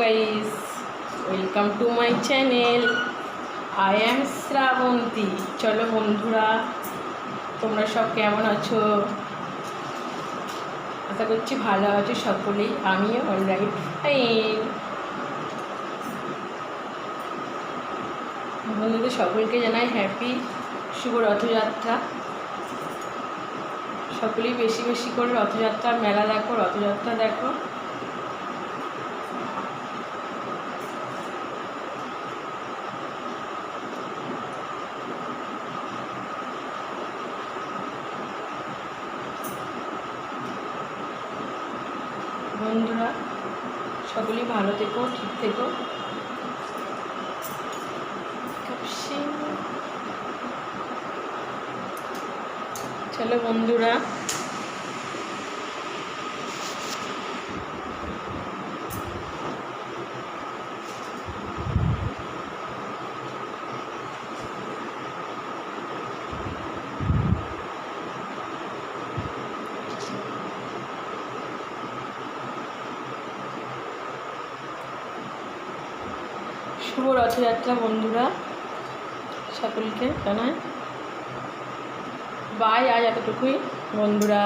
guys, welcome to my channel. I am Srabanti. চলো বন্ধুরা, তোমরা সব কেমন আছো? আশা করছি ভালো আছো সকলেই। আমিও অলরাইট ফাইন। বন্ধুদের সকলকে জানাই হ্যাপি শুভ রথযাত্রা। সকলেই বেশি বেশি করে রথযাত্রার মেলা দেখো, রথযাত্রা দেখো। বন্ধুরা সকলেই ভালো থেকো, ঠিক থেকো। চলো বন্ধুরা, শুভ রথযাত্রা বন্ধুরা, সকলকে জানাই বাই। আজ এতটুকুই বন্ধুরা।